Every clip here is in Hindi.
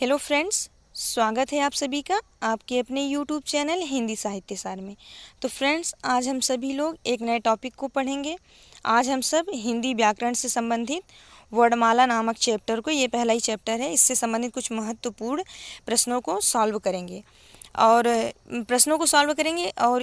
हेलो फ्रेंड्स, स्वागत है आप सभी का आपके अपने यूट्यूब चैनल हिंदी साहित्य सार में। तो फ्रेंड्स, आज हम सभी लोग एक नए टॉपिक को पढ़ेंगे। आज हम सब हिंदी व्याकरण से संबंधित वर्णमाला नामक चैप्टर को, ये पहला ही चैप्टर है, इससे संबंधित कुछ महत्वपूर्ण प्रश्नों को सॉल्व करेंगे और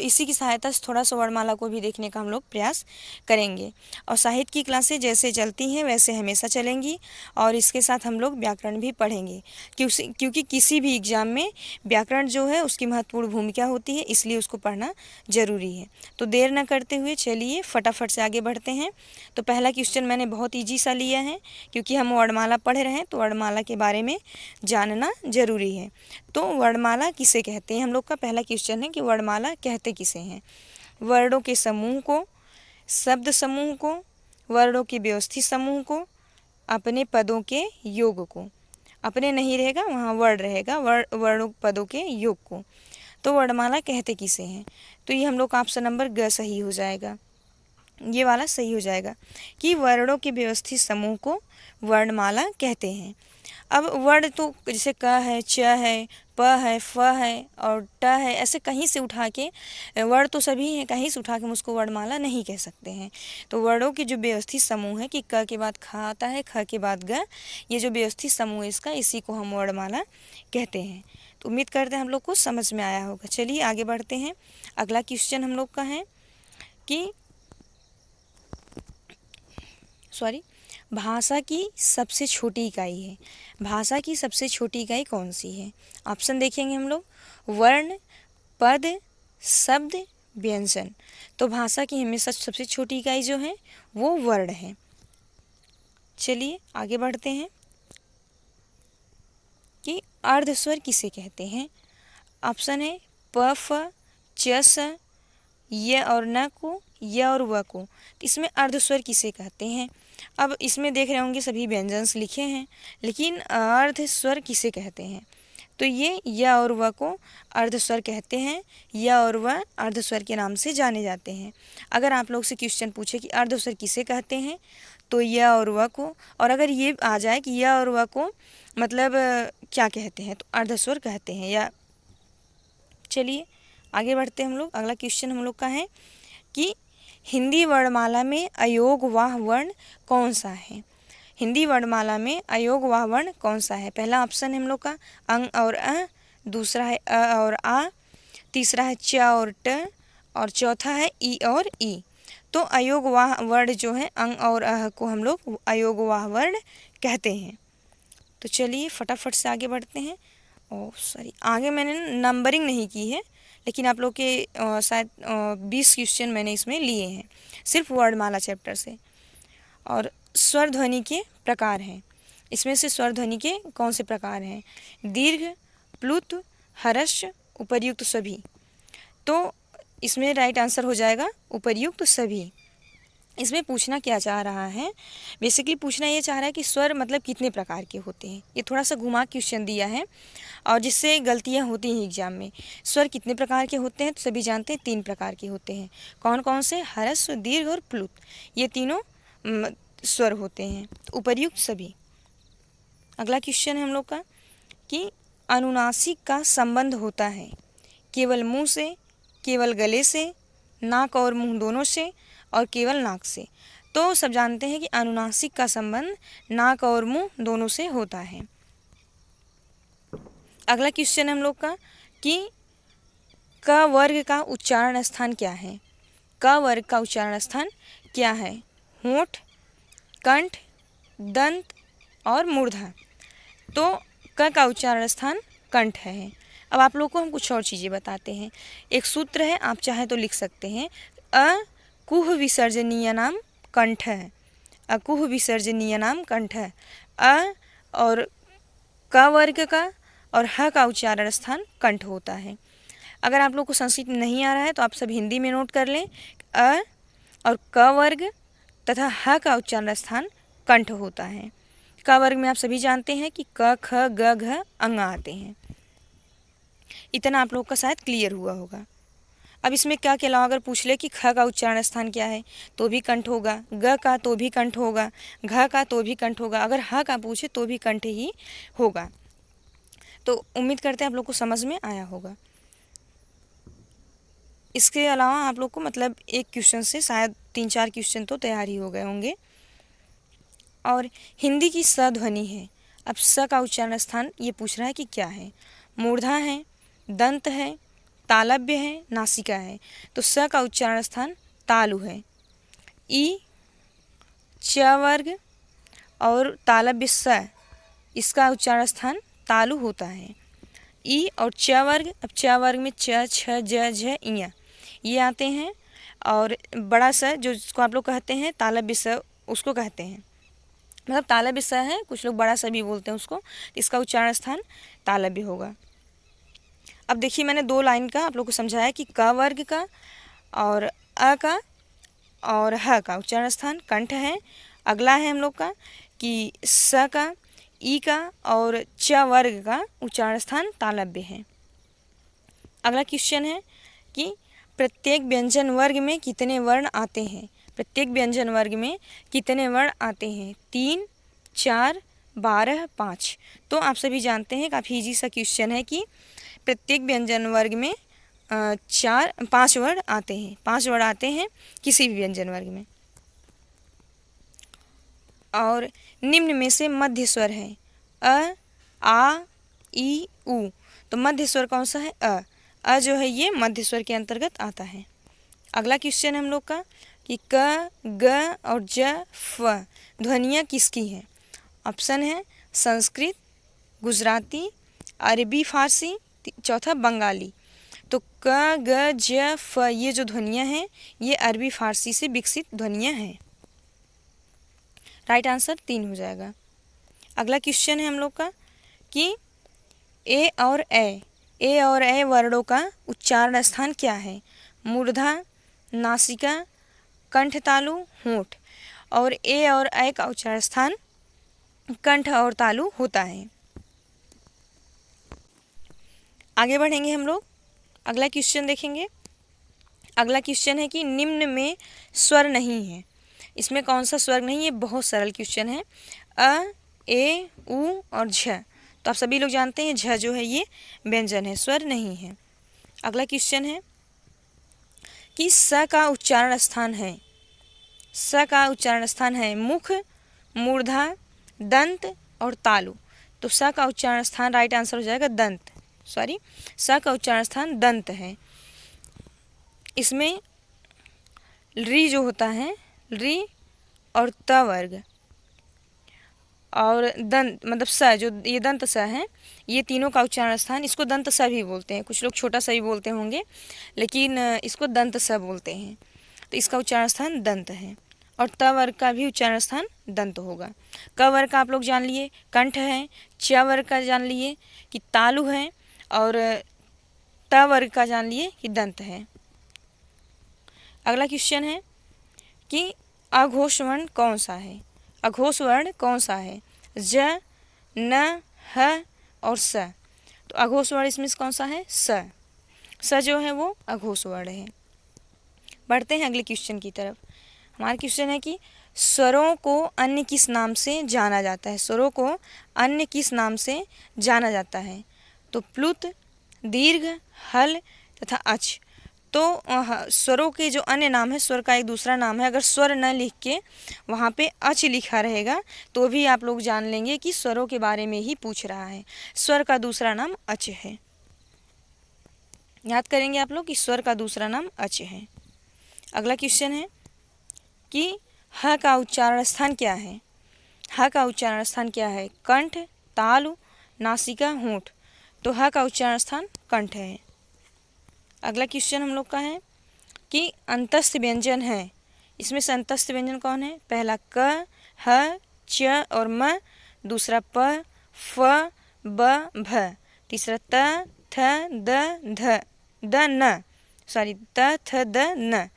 इसी की सहायता से थोड़ा सा वर्णमाला को भी देखने का हम लोग प्रयास करेंगे। और साहित्य की क्लासें जैसे चलती हैं वैसे हमेशा चलेंगी और इसके साथ हम लोग व्याकरण भी पढ़ेंगे, क्योंकि किसी भी एग्ज़ाम में व्याकरण जो है उसकी महत्वपूर्ण भूमिका होती है, इसलिए उसको पढ़ना ज़रूरी है। तो देर न करते हुए चलिए फटाफट से आगे बढ़ते हैं। तो पहला क्वेश्चन मैंने बहुत ईजी सा लिया है, क्योंकि हम वर्णमाला पढ़ रहे हैं तो वर्णमाला के बारे में जानना ज़रूरी है। तो वर्णमाला किसे कहते हैं, हम लोग का पहला क्वेश्चन है कि वर्णमाला कहते किसे हैं। वर्णों के समूह को, शब्द समूह को, वर्णों के व्यवस्थित समूह को, अपने पदों के योग को। अपने नहीं रहेगा, वहाँ वर्ण रहेगा, वर्णों पदों के योग को। तो वर्णमाला कहते किसे हैं, तो ये हम लोग का ऑप्शन नंबर ग सही हो जाएगा, ये वाला सही हो जाएगा कि वर्णों के व्यवस्थित समूह को वर्णमाला कहते हैं। अब वर्ण तो जैसे क है, च है, प है, फ है और ट है, ऐसे कहीं से उठा के, वर्ण तो सभी हैं, कहीं से उठा के हम उसको वर्णमाला नहीं कह सकते हैं। तो वर्णों के जो व्यवस्थित समूह है कि क के बाद ख आता है, ख के बाद ग, ये जो व्यवस्थित समूह है इसका, इसी को हम वर्णमाला कहते हैं। तो उम्मीद करते हैं हम लोग को समझ में आया होगा। चलिए आगे बढ़ते हैं। अगला क्वेश्चन हम लोग का है कि भाषा की सबसे छोटी इकाई है। भाषा की सबसे छोटी इकाई कौन सी है? ऑप्शन देखेंगे हम लोग, वर्ण, पद, शब्द, व्यंजन। तो भाषा की हमेशा सबसे छोटी इकाई जो है वो वर्ण है। चलिए आगे बढ़ते हैं कि अर्धस्वर किसे कहते हैं। ऑप्शन है प, फ, च, स, य और न को, य और व को। तो इसमें अर्धस्वर किसे कहते हैं? अब इसमें देख रहे होंगे सभी व्यंजन लिखे हैं, लेकिन अर्धस्वर किसे कहते हैं? तो ये य और व को अर्धस्वर कहते हैं। य और व अर्धस्वर के नाम से जाने जाते हैं। अगर आप लोग से क्वेश्चन पूछे कि अर्धस्वर किसे कहते हैं, तो य और व को, और अगर ये आ जाए कि य और व को मतलब क्या कहते हैं, तो अर्धस्वर कहते हैं। या चलिए आगे बढ़ते हैं हम लोग। अगला क्वेश्चन हम लोग का है कि हिंदी वर्णमाला में अयोगवाह वर्ण कौन सा है? हिंदी वर्णमाला में अयोगवाह वर्ण कौन सा है? पहला ऑप्शन है हम लोग का अंग और अ, दूसरा है अ और आ, तीसरा है च और ट, और चौथा है ई और ई। तो अयोगवाह वर्ण जो है अंग और अ को हम लोग अयोगवाह वर्ण कहते हैं। तो चलिए फटाफट से आगे बढ़ते हैं। आगे मैंने नंबरिंग नहीं की है, लेकिन आप लोग के शायद 20 क्वेश्चन मैंने इसमें लिए हैं सिर्फ वर्णमाला चैप्टर से। और स्वर ध्वनि के प्रकार हैं, इसमें से स्वर ध्वनि के कौन से प्रकार हैं? दीर्घ, प्लुत, हर्ष, उपर्युक्त सभी। तो इसमें राइट आंसर हो जाएगा उपर्युक्त सभी। इसमें पूछना क्या चाह रहा है, बेसिकली पूछना ये चाह रहा है कि स्वर मतलब कितने प्रकार के होते हैं। ये थोड़ा सा घुमा क्वेश्चन दिया है और जिससे गलतियां होती हैं एग्जाम में। स्वर कितने प्रकार के होते हैं, तो सभी जानते हैं 3 प्रकार के होते हैं। कौन कौन से? ह्रस्व, दीर्घ और प्लुत, ये तीनों स्वर होते हैं। तो उपर्युक्त सभी। अगला क्वेश्चन है हम लोग का कि अनुनासिक का संबंध होता है केवल मुंह से, केवल गले से, नाक और मुंह दोनों से, और केवल नाक से। तो सब जानते हैं कि अनुनासिक का संबंध नाक और मुंह दोनों से होता है। अगला क्वेश्चन हम लोग का कि क वर्ग का उच्चारण स्थान क्या है? क वर्ग का उच्चारण स्थान क्या है? होंठ, कंठ, दंत और मूर्धा। तो क का उच्चारण स्थान कंठ है। अब आप लोग को हम कुछ और चीज़ें बताते हैं। एक सूत्र है, आप चाहें तो लिख सकते हैं, अकुह विसर्जनीय नाम कंठ है। अकुह विसर्जनीय नाम कंठ है। अ और क वर्ग का और ह का उच्चारण स्थान कंठ होता है। अगर आप लोग को संस्कृत नहीं आ रहा है तो आप सब हिंदी में नोट कर लें, अ और क वर्ग तथा ह का उच्चारण स्थान कंठ होता है। क वर्ग में आप सभी जानते हैं कि क, ख, ग, घ, अंग आते हैं। इतना आप लोग का शायद क्लियर हुआ होगा। अब इसमें क्या के अलावा अगर पूछ ले कि ख का उच्चारण स्थान क्या है, तो भी कंठ होगा, ग का तो भी कंठ होगा, घ का तो भी कंठ होगा, अगर ह का पूछे तो भी कंठ ही होगा। तो उम्मीद करते हैं आप लोग को समझ में आया होगा। इसके अलावा आप लोग को मतलब एक क्वेश्चन से शायद 3-4 क्वेश्चन तो तैयार ही हो गए होंगे। और हिंदी की स ध्वनि है। अब स का उच्चारण स्थान ये पूछ रहा है कि क्या है। मूर्धा है, दंत है, तालव्य है, नासिका है। तो स का उच्चारण स्थान तालु है। ई, च वर्ग और तालव्य स, इसका उच्चारण स्थान तालु होता है। ई और च वर्ग, अब च वर्ग में च, छ, ज, झ, इया ये आते हैं। और बड़ा स जो जिसको आप लोग कहते हैं तालव्य स, उसको कहते हैं, मतलब तालव्य स है, कुछ लोग बड़ा सा भी बोलते हैं उसको। इसका उच्चारण स्थान तालव्य होगा। अब देखिए मैंने 2 लाइन का आप लोग को समझाया कि क वर्ग का और अ का और ह का उच्चारण स्थान कंठ है। अगला है हम लोग का कि स का, ई का और च वर्ग का उच्चारण स्थान तालव्य है। अगला क्वेश्चन है कि प्रत्येक व्यंजन वर्ग में कितने वर्ण आते हैं। प्रत्येक व्यंजन वर्ग में कितने वर्ण आते हैं। 3, 4, 12, 5। तो आप सभी जानते हैं काफ़ी इजी सा क्वेश्चन है कि प्रत्येक व्यंजन वर्ग में 5 वर्ण आते हैं। 5 वर्ण आते हैं किसी भी व्यंजन वर्ग में। और निम्न में से मध्य स्वर है अ, आ, ई, उ। तो मध्य स्वर कौन सा है। अ जो है ये मध्य स्वर के अंतर्गत आता है। अगला क्वेश्चन है हम लोग का कि क, ग और ज, फ ध्वनियाँ किसकी हैं। ऑप्शन है संस्कृत, गुजराती, अरबी फारसी, चौथा बंगाली। तो क, ग, ज, फ ये जो ध्वनियाँ हैं ये अरबी फारसी से विकसित ध्वनियाँ हैं। राइट आंसर 3 हो जाएगा। अगला क्वेश्चन है हम लोग का कि ए और ए वर्णों का उच्चारण स्थान क्या है। मूर्धा, नासिका, कंठ तालु, होंठ। और ए और ए का उच्चारण स्थान कंठ और तालु होता है। आगे बढ़ेंगे हम लोग, अगला क्वेश्चन देखेंगे। अगला क्वेश्चन है कि निम्न में स्वर नहीं है। इसमें कौन सा स्वर नहीं है। बहुत सरल क्वेश्चन है। अ, ए, उ और झ। तो आप सभी लोग जानते हैं झ जो है ये व्यंजन है, स्वर नहीं है। अगला क्वेश्चन है कि स का उच्चारण स्थान है। स का उच्चारण स्थान है मुख, मूर्धा, दंत और तालु। तो स का उच्चारण स्थान राइट आंसर हो जाएगा दंत। सॉरी, स का उच्चारण स्थान दंत है। इसमें री जो होता है, री और त वर्ग और दंत मतलब स जो ये दंत स है, ये तीनों का उच्चारण स्थान, इसको दंत स भी बोलते हैं। कुछ लोग छोटा सा भी बोलते होंगे, लेकिन इसको दंत स बोलते हैं। तो इसका उच्चारण स्थान दंत है। और त वर्ग का भी उच्चारण स्थान दंत होगा। क वर्ग का आप लोग जान लिए कंठ है। च वर्ग का जान लिए कि तालु है। और त वर्ग का जान लिए कि दंत है। अगला क्वेश्चन है कि अघोष वर्ण कौन सा है। अघोष वर्ण कौन सा है। ज, न, ह और स। तो अघोष वर्ण इसमें कौन सा है। स। स जो है वो अघोष वर्ण है। बढ़ते हैं अगले क्वेश्चन की तरफ। हमारा क्वेश्चन है कि स्वरों को अन्य किस नाम से जाना जाता है। स्वरों को अन्य किस नाम से जाना जाता है। तो प्लुत, दीर्घ, हल तथा अच। तो स्वरों के जो अन्य नाम है, स्वर का एक दूसरा नाम है, अगर स्वर न लिख के वहाँ पे अच लिखा रहेगा तो भी आप लोग जान लेंगे कि स्वरों के बारे में ही पूछ रहा है। स्वर का दूसरा नाम अच है। याद करेंगे आप लोग कि स्वर का दूसरा नाम अच है। अगला क्वेश्चन है कि ह का उच्चारण स्थान क्या है। ह का उच्चारण स्थान क्या है। कंठ, तालु, नासिका, होंठ। तो ह का उच्चारण स्थान कंठ है। अगला क्वेश्चन हम लोग का है कि अंतस्थ व्यंजन है। इसमें से अंतस्थ व्यंजन कौन है। पहला क, ह, च और म। दूसरा प, फ, ब, भ। तीसरा त, थ, द, ध, द, न, सॉरी त, थ, द, न।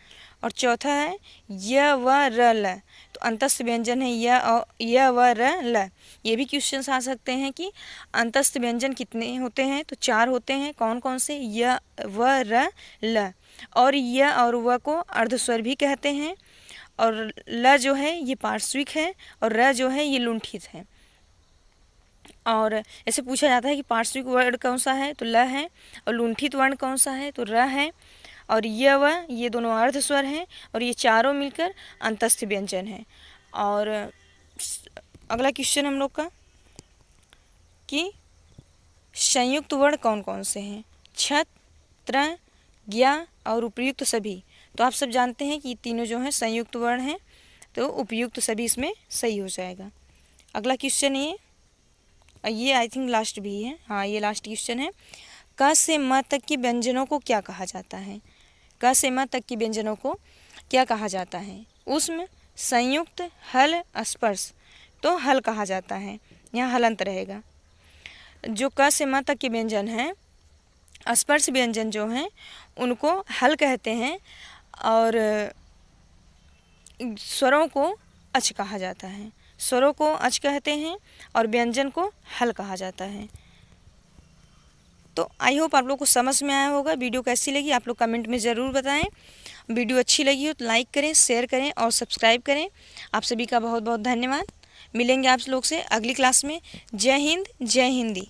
और चौथा है य, व, र, ल। तो अंतस्थ व्यंजन है य, व, र, ल। ये भी क्वेश्चन आ सकते हैं कि अंतस्थ व्यंजन कितने होते हैं। तो 4 होते हैं। कौन कौन से। य, व, र, ल। और य और व को अर्धस्वर भी कहते हैं। और ल जो है ये पार्श्विक है और र जो है ये लुंठित है। और ऐसे पूछा जाता है कि पार्श्विक वर्ण कौन सा है, तो ल है, और लुंठित वर्ण कौन सा है, तो र है, और ये दोनों अर्ध स्वर हैं, और ये चारों मिलकर अंतस्थ व्यंजन है। और अगला क्वेश्चन हम लोग का कि संयुक्त वर्ण कौन कौन से हैं, छत, त्र, ज्ञा और उपयुक्त सभी। तो आप सब जानते हैं कि ये तीनों जो हैं संयुक्त वर्ण हैं, तो उपयुक्त सभी इसमें सही हो जाएगा। अगला क्वेश्चन ये आई थिंक लास्ट भी है, हाँ ये लास्ट क्वेश्चन है। क से म तक के व्यंजनों को क्या कहा जाता है, क से म तक के व्यंजनों को क्या कहा जाता है, उष्म, संयुक्त, हल, स्पर्श। तो हल कहा जाता है, यहाँ हलंत रहेगा। जो क से म तक के व्यंजन हैं, स्पर्श व्यंजन जो हैं उनको हल कहते हैं, और स्वरों को अच कहा जाता है, स्वरों को अच कहते हैं और व्यंजन को हल कहा जाता है। तो आई होप आप लोग को समझ में आया होगा। वीडियो कैसी लगी आप लोग कमेंट में ज़रूर बताएं। वीडियो अच्छी लगी हो तो लाइक करें, शेयर करें और सब्सक्राइब करें। आप सभी का बहुत बहुत धन्यवाद। मिलेंगे आप लोग से अगली क्लास में। जय हिंद, जय हिंदी।